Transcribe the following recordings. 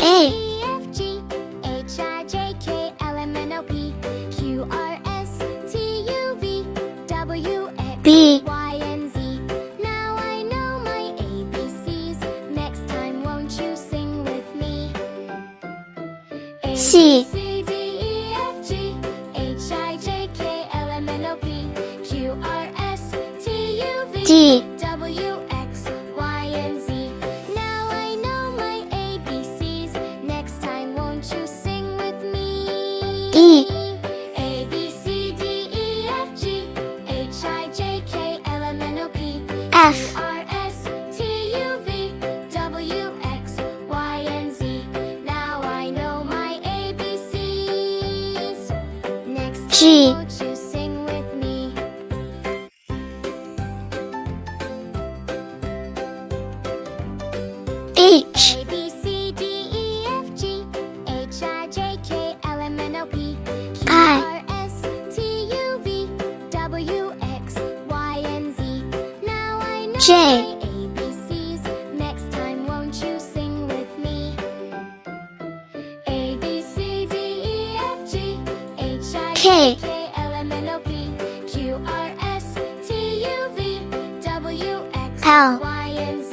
A, E, F, G, H, I, J, K, L, M, N, O, P, Q, R, S, T, U, V, W, X, B, Y, and Z. Now I know my ABCs. Next time won't you sing with me? A, C, B, C, D, E, F, G, H, I, J, K, L, M, N, O, P, Q, R, S, T, U, V, D, W, X, Y, and Z. Now I know my ABCs. Next time won't you sing with me? E, A, B, C, D, E, F, G, H, I, J, K, L, M, N, O, P, F, Q, R, S, T, U, V, W, X, Y, and Z. Now I know my ABCs. Next G, time won't you sing with me? H, A, B, C, D, E, F, G, H, I, J, K, L, M, N, O, P, Q, I, R, S, T, U, V, W, X, Y, and Z. Now I know J, my ABCs. Next time won't you sing with me? A, B, C, D, E, F, G, H, I, K, J, K, L, M, N, O, P, Q, R, S, T, U, V, W, X, L, Y, and Z.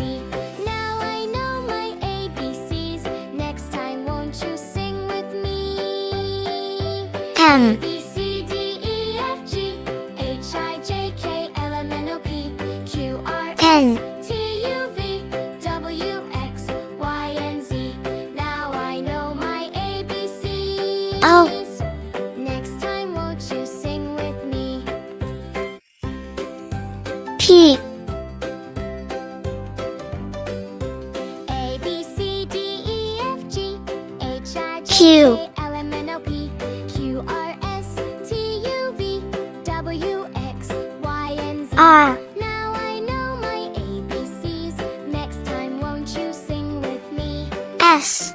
Now I know my ABCs. Next time won't you sing with me? M, B, C, D, E, F, G, H, I, J, K, L, M, N, O, P, Q, R, N, S, T, U, V, W, X, Y, and Z. Now I know my ABCs. O, Next time won't you sing with me? P, A, B, C, D, E, F, G, H, I, J, Q, K, L, M, N, O, P, Q, R, S, T, U, V, W, X, Y, and Z. R, Now I know my ABCs. Next time won't you sing with me? S,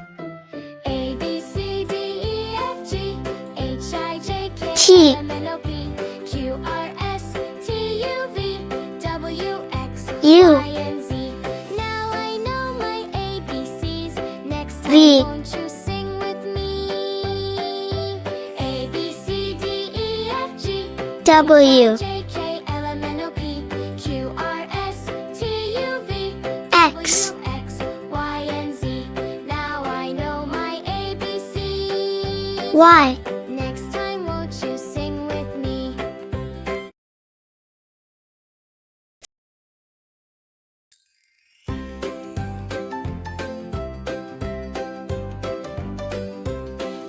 A, B, C, D, E, F, G, H, I, J, K, T, L, M, N, O, P, Q, R, S, T, U, V, W, X, U, Y, and Z. Now I know my ABCs. Next time V, won't you sing with me? A, B, C, D, E, F, G, W, J, K, L, M, N, O, P, Q, R, S, T, U, V, X, W, X, Y, and Z. Now I know my ABCs. Y, Next time won't you sing with me?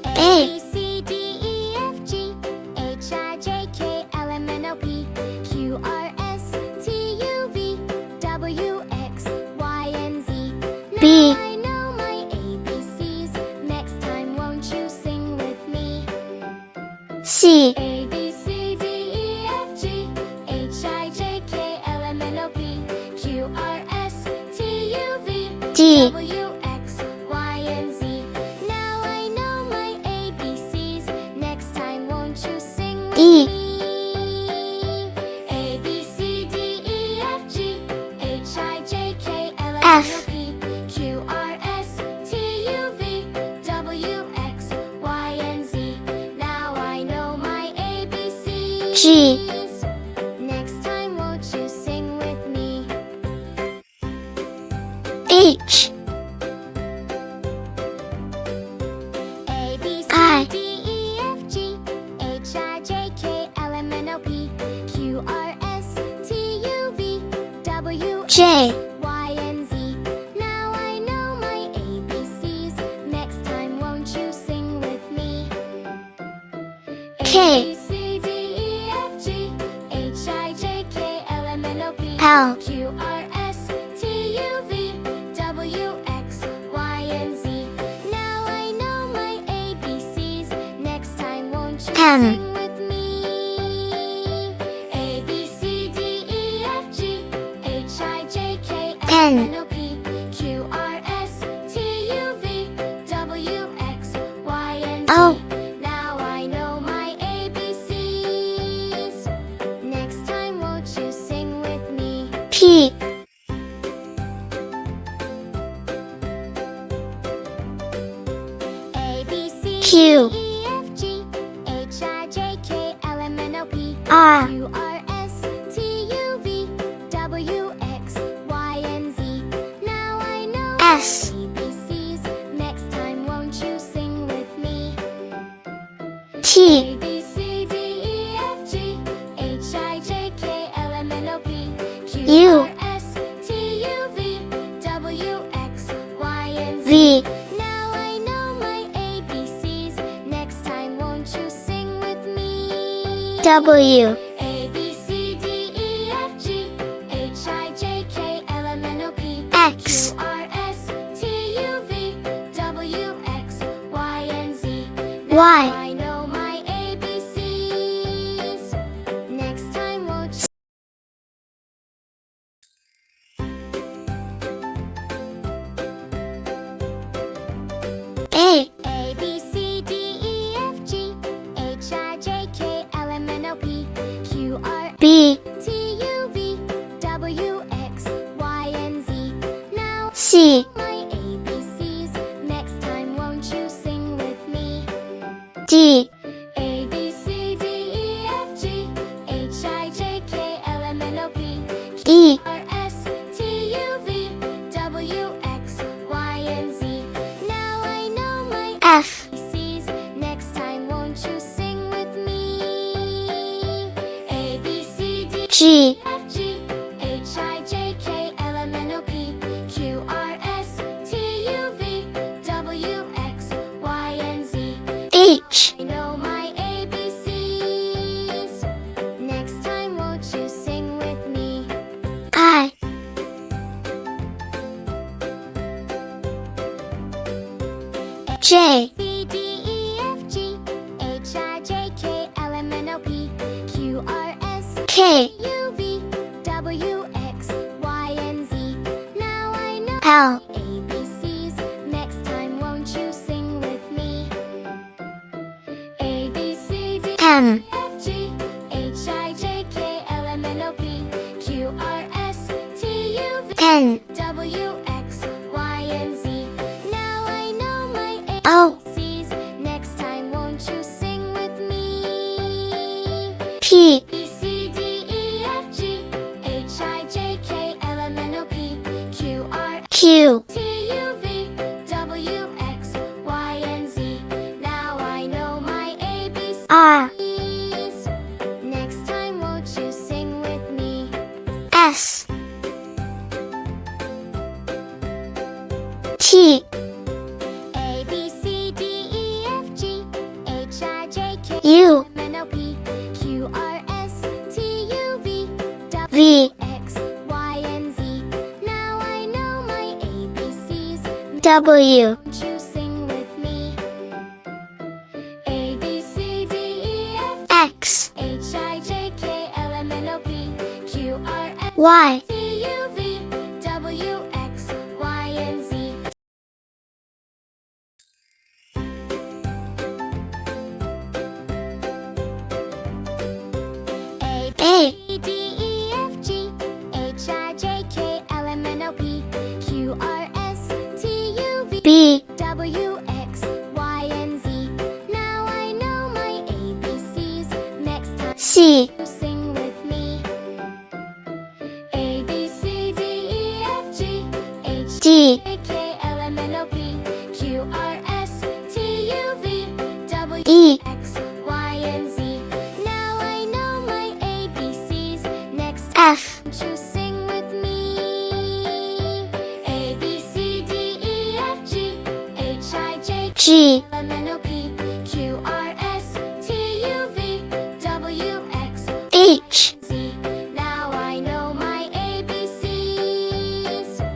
A, B, C, D, E, F, G, H, I, J, K, L, M, N, O, P, Q, R, S, T, U, V, W, X, Y, and Z. B, Now I know my ABCs. Next time won't you sing with me? C, A, B, C, D, E, F, G, H, I, J, K, L, M, N, O, P, Q, R, S, T, U, V, D, W, X, Y, and Z. Now I know my ABCs. Next time won't you sing with E, me? A, B, C, D, E, F, G, H, I, J, K, L, M, N, O, F, P, Q, R, S, T, U, V, W, X, Y, and Z. Now I know my ABCs. G, Next time won't you sing with me? H, A, B, C, I, D, E, F, G, H, I, J, K, L, M, N, O, P, Q, R, S, T, U, V, W, J, Y, and Z. Now I know my ABCs. Next time won't you sing with me? K, A, B, C, D, E, F, G, H, I, J, K, L, M, N, O, P, L, Q, R, S, T, U, V, W, X, Y, and Z. Now I know my ABCs. Next time won't you M, sing with me? A, B, C, D, E, F, G, H, I, J, K, L, M, N, O, P, Q, R, S, T, U, V, W, X, Y, and Z. O, Now I know my ABCs. Next time won't you sing with me? P, R, Q, R, S, T, U, V, W, X, Y, and Z. Now I know S, ABCs. Next time, won't you sing with me? T, A, B, C, D, E, F, G, H, I, J, K, L, M, N, O, P, Q, U, R, S, T, U, V, W, X, Y, and Z. V, Now I know my ABCs. Next time, won't you sing with me? W, A, B, C, D, E, F, G, H, I, J, K, L, M, N, O, P, X, Q, R, S, T, U, V, W, X, Y, and Z. Now Y, I know my ABCs. Next time, won't you? A, A, B, C, D, E, F, G, H, I, J, K, L, M, N, O, P, Q, R, B, T, U, V, W, X, Y, and Z. Now C, my ABCs. Next time, won't you sing with me? D, A, B, C, D, E, F, G, H, I, J, K, L, M, N, O, P, E, R, S, T, U, V, W, X, Y, and Z. Now I know my F, ABCs. Next time, won't you sing with me? A, B, C, D, G, F, G, H, I, J, K, L, M, N, O, P, Q, R, S, T, U, V, W, X, Y, and Z. H, I know my ABCs. Next time, won't you sing with me? I, J, C, D, E, F, G, H, I, J, K, L, M, N, O, P, Q, R, S, K, U, V, W, X, Y, and Z. Now I know L, ABCs. Next time, won't you sing with me? A, B, C, D, M, F, G, H, I, J, K, L, M, N, O, P, Q, R, S, T, U, V, N, W, X, Y, and Z. Now I know my O, ABCs. Next time, won't you sing with me? P, B, C, D, E, F, G, H, I, J, K, L, M, N, O, P, Q, R, Q, T, U, V, W, X, Y, and Z. Now I know my ABCs. R, Next time, won't you sing with me? S, T, A, B, C, D, E, F, G, H, I, J, K, U, M, N, O, P, Q, R, S, T, U, V, W, V, X, Y, and Z. Now I know my ABCs. W, Won't you sing with me? A, B, C, D, E, F, X, H, I, J, K, L, M, N, O, P, Q, R, S, Y, T, U, V, W, X, Y, and Z. A, A, B, D, E, F, G, H, I, J, K, L, M, N, O, P, Q, R, S, T, U, V, B, W, X, Y, and Z. Now I know my ABCs. Next time, C, you sing with me. A, B, C, D, E, F, G, H, D, J, K, L, M, N, O, P, Q, R, S, T, U, V, W, E, X, Y, and Z. Now I know my ABCs. Next F, won't you sing with me? A, B, C, D, E, F, G, H, I, J, K, G, L, M, N, O, P, Q, R, S, T, U, V, W, X, H, Z. Now I know my ABCs.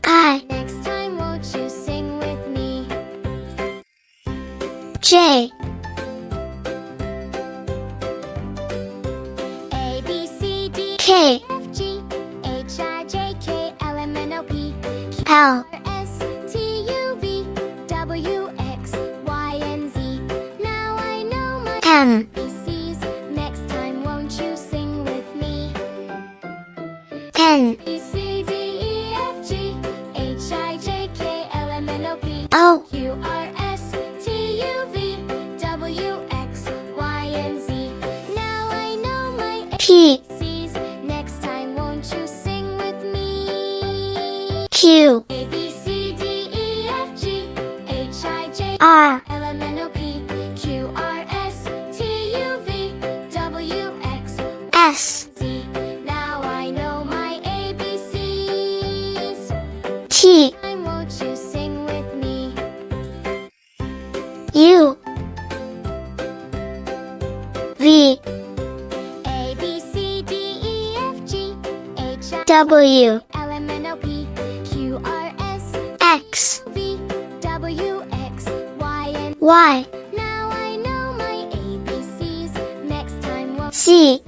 I, Next time, won't you sing with me? J, A, B, C, D, K, F, G, H, I, J, K, L, M, N, O, P, Q, L, R, S, T, U, V, W, X, Y, and Z. Now I know my M, ABCs. Next time, won't you sing with me? N, B, C, D, E, F, G, H, I, J, K, L, M, N, O, P, O, Q, R, S, T, U, V, W, X, Y, and Z. Now I know my P, C's. Next time, won't you sing with me? Q, A, B, C, D, E, F, G, H, I, J, R, L, M, N, O, P, Q, R, S, T, U, V, W, X, S, Z. Now I know my ABCs. T, Time, won't you sing with me? U, V, A, B, C, D, E, F, G, H, I, W, L, M, N, O, P, Q, R, S, X, V, W, X, Y, and Y, now I know my ABCs. Next time, we'll C,